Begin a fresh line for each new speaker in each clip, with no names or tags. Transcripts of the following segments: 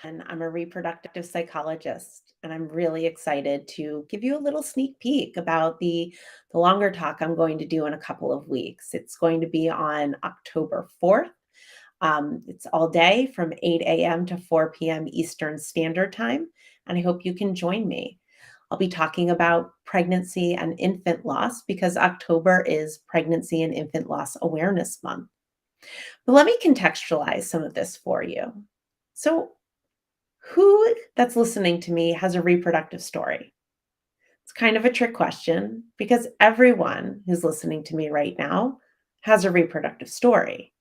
And I'm a reproductive psychologist, and I'm really excited to give you a little sneak peek about the longer talk I'm going to do in a couple of weeks. It's going to be on October 4th. It's all day from 8 a.m. to 4 p.m. Eastern Standard Time, and I hope you can join me. I'll be talking about pregnancy and infant loss because October is Pregnancy and Infant Loss Awareness Month. But let me contextualize some of this for you. So, who that's listening to me has a reproductive story? It's kind of a trick question because everyone who's listening to me right now has a reproductive story.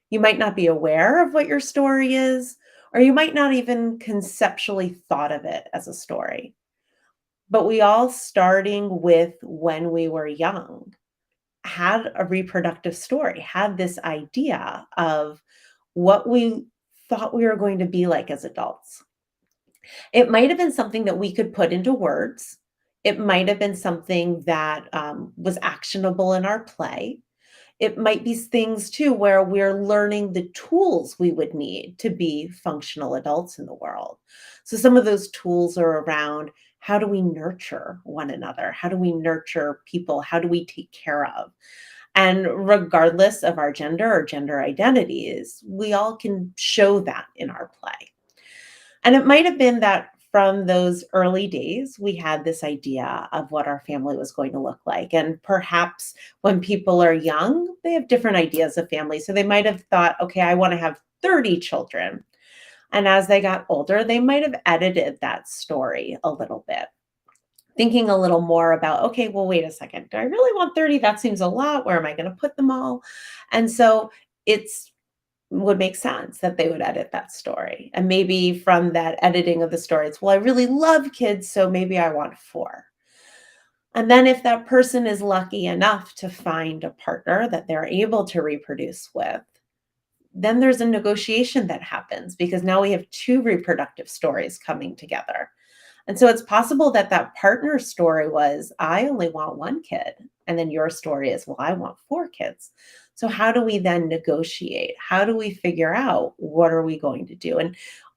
You might not be aware of what your story is, or you might not even conceptually thought of it as a story. But we all, starting with when we were young, had a reproductive story, had this idea of what we thought we were going to be like as adults. It might have been something that we could put into words. It might have been something that was actionable in our play. It might be things too where we're learning the tools we would need to be functional adults in the world. So some of those tools are around how do we nurture one another? How do we nurture people? How do we take care of? And regardless of our gender or gender identities, we all can show that in our play. And it might have been that from those early days, we had this idea of what our family was going to look like. And perhaps when people are young, they have different ideas of family. So they might have thought, okay, I want to have 30 children. And as they got older, they might have edited that story a little bit, thinking a little more about, okay, well, wait a second. Do I really want 30? That seems a lot. Where am I going to put them all? And so it's would make sense that they would edit that story. And maybe from that editing of the story, it's, well, I really love kids, so maybe I want four. And then if that person is lucky enough to find a partner that they're able to reproduce with, then there's a negotiation that happens because now we have two reproductive stories coming together. And so it's possible that that partner story was, I only want one kid. And then your story is, well, I want four kids. So how do we then negotiate? How do we figure out what are we going to do? And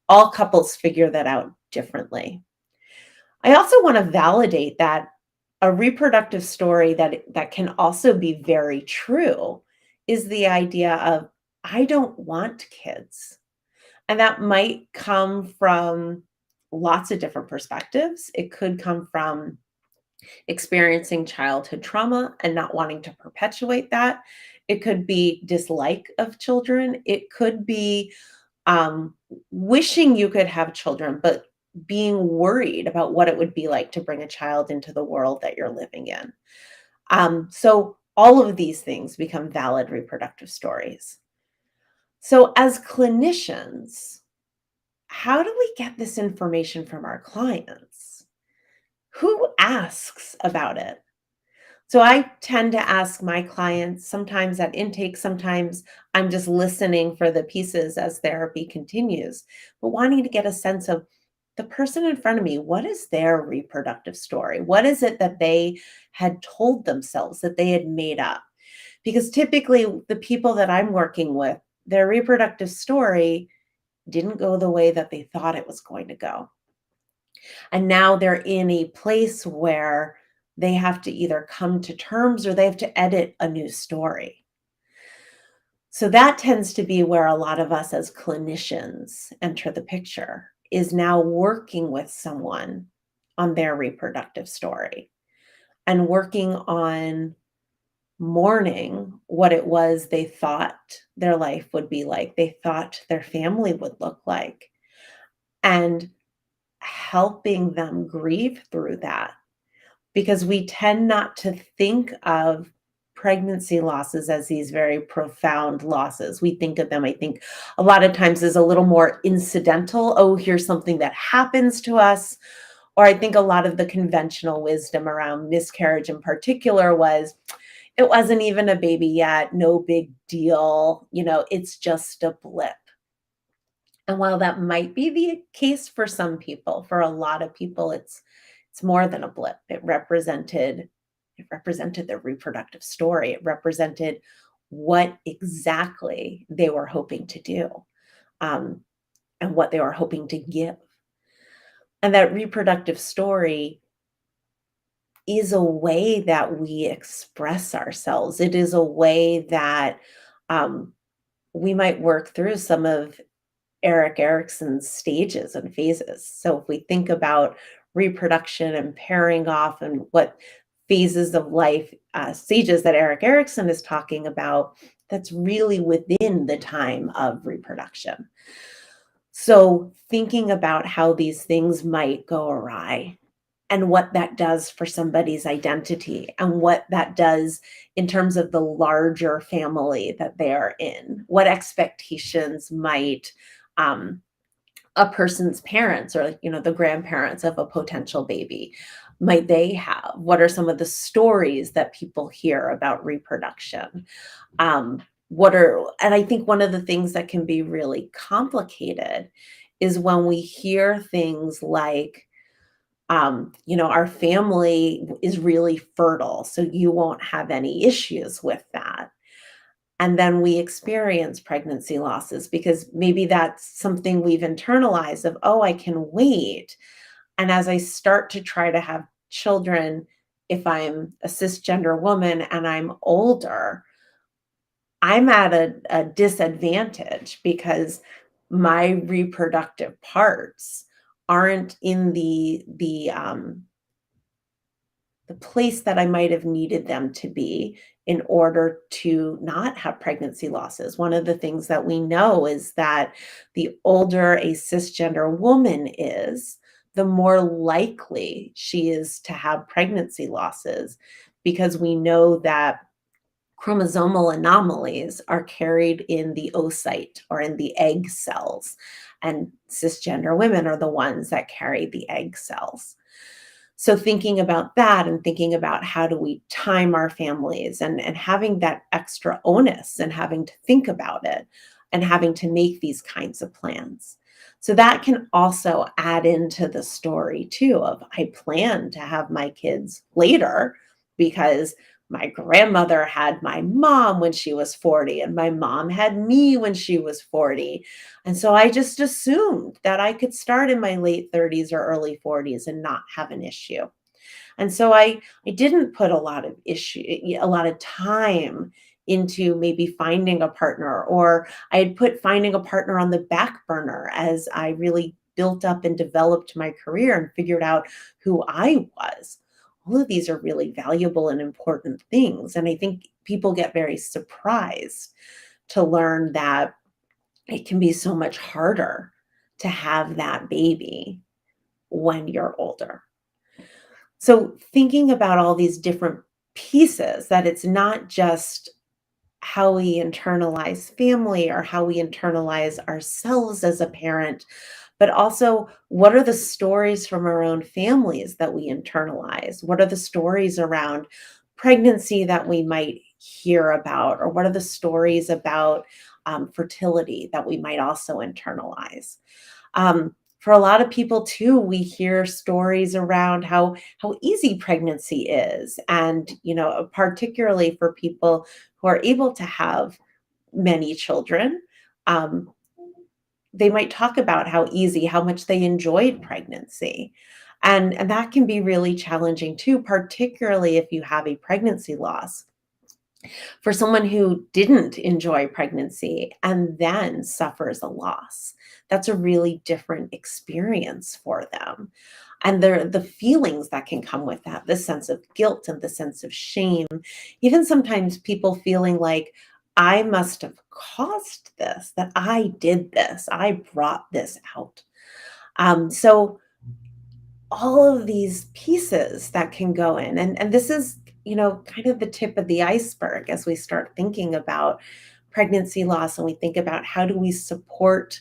all couples figure that out differently. I also want to validate that a reproductive story that can also be very true is the idea of, I don't want kids. And that might come from lots of different perspectives. It could come from experiencing childhood trauma and not wanting to perpetuate that. It could be dislike of children. It could be um, wishing you could have children, but being worried about what it would be like to bring a child into the world that you're living in. So all of these things become valid reproductive stories. So as clinicians, how do we get this information from our clients? Who asks about it? So I tend to ask my clients sometimes at intake, sometimes I'm just listening for the pieces as therapy continues, but wanting to get a sense of the person in front of me, what is their reproductive story? What is it that they had told themselves that they had made up? Because typically the people that I'm working with, their reproductive story didn't go the way that they thought it was going to go. And now they're in a place where they have to either come to terms or they have to edit a new story. So that tends to be where a lot of us as clinicians enter the picture, is now working with someone on their reproductive story and working on mourning what it was they thought their life would be like, they thought their family would look like, and helping them grieve through that, because we tend not to think of pregnancy losses as these very profound losses. We think of them, I think, a lot of times as a little more incidental. Oh, here's something that happens to us. Or I think a lot of the conventional wisdom around miscarriage in particular was, it wasn't even a baby yet, no big deal, it's just a blip. And while that might be the case for some people, for a lot of people, it's more than a blip. It represented their reproductive story. It represented what exactly they were hoping to do. Um, and what they were hoping to give. And that reproductive story is a way that we express ourselves. It is a way that um, we might work through some of Eric Erickson's stages and phases. So if we think about reproduction and pairing off and what phases of life, stages that Eric Erickson is talking about, that's really within the time of reproduction. So thinking about how these things might go awry and what that does for somebody's identity and what that does in terms of the larger family that they are in, what expectations might um, a person's parents or the grandparents of a potential baby might they have, what are some of the stories that people hear about reproduction, what are and I think one of the things that can be really complicated is when we hear things like our family is really fertile, so you won't have any issues with that. And then we experience pregnancy losses because maybe that's something we've internalized of, oh, I can wait. And as I start to try to have children, if I'm a cisgender woman and I'm older, I'm at a disadvantage because my reproductive parts aren't in the place that I might have needed them to be in order to not have pregnancy losses. One of the things that we know is that the older a cisgender woman is, the more likely she is to have pregnancy losses because we know that chromosomal anomalies are carried in the oocyte or in the egg cells, and cisgender women are the ones that carry the egg cells. So thinking about that and thinking about how do we time our families and having that extra onus and having to think about it and having to make these kinds of plans. So that can also add into the story too of I plan to have my kids later because my grandmother had my mom when she was 40 and my mom had me when she was 40. And so I just assumed that I could start in my late 30s or early 40s and not have an issue. And so I didn't put a lot of time into maybe finding a partner, or I had put finding a partner on the back burner as I really built up and developed my career and figured out who I was. All of these are really valuable and important things. And I think people get very surprised to learn that it can be so much harder to have that baby when you're older. So thinking about all these different pieces, that it's not just how we internalize family or how we internalize ourselves as a parent, but also what are the stories from our own families that we internalize? What are the stories around pregnancy that we might hear about? Or what are the stories about fertility that we might also internalize? For a lot of people too, we hear stories around how easy pregnancy is, and particularly for people who are able to have many children, um, they might talk about how easy, how much they enjoyed pregnancy. And that can be really challenging too, particularly if you have a pregnancy loss. For someone who didn't enjoy pregnancy and then suffers a loss, that's a really different experience for them. And the feelings that can come with that, the sense of guilt and the sense of shame, even sometimes people feeling like, I must have caused this, that I did this, I brought this out. So all of these pieces that can go in, and this is kind of the tip of the iceberg as we start thinking about pregnancy loss and we think about how do we support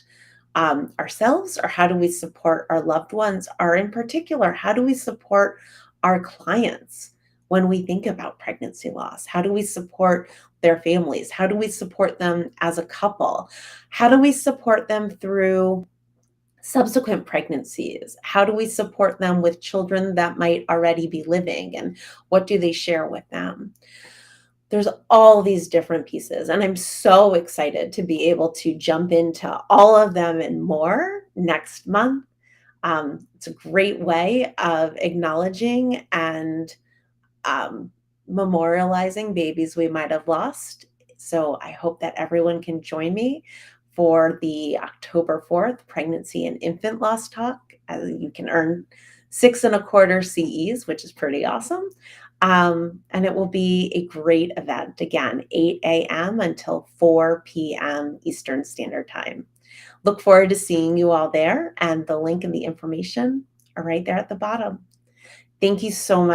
ourselves, or how do we support our loved ones, or in particular how do we support our clients when we think about pregnancy loss, how do we support their families, how do we support them as a couple, how do we support them through subsequent pregnancies? How do we support them with children that might already be living? And what do they share with them? There's all these different pieces, and I'm so excited to be able to jump into all of them and more next month. It's a great way of acknowledging and um, memorializing babies we might have lost. So I hope that everyone can join me for the October 4th Pregnancy and Infant Loss Talk. You can earn 6 1/4 CEs, which is pretty awesome. And it will be a great event. Again, 8 a.m. until 4 p.m. Eastern Standard Time. Look forward to seeing you all there, and the link and the information are right there at the bottom. Thank you so much.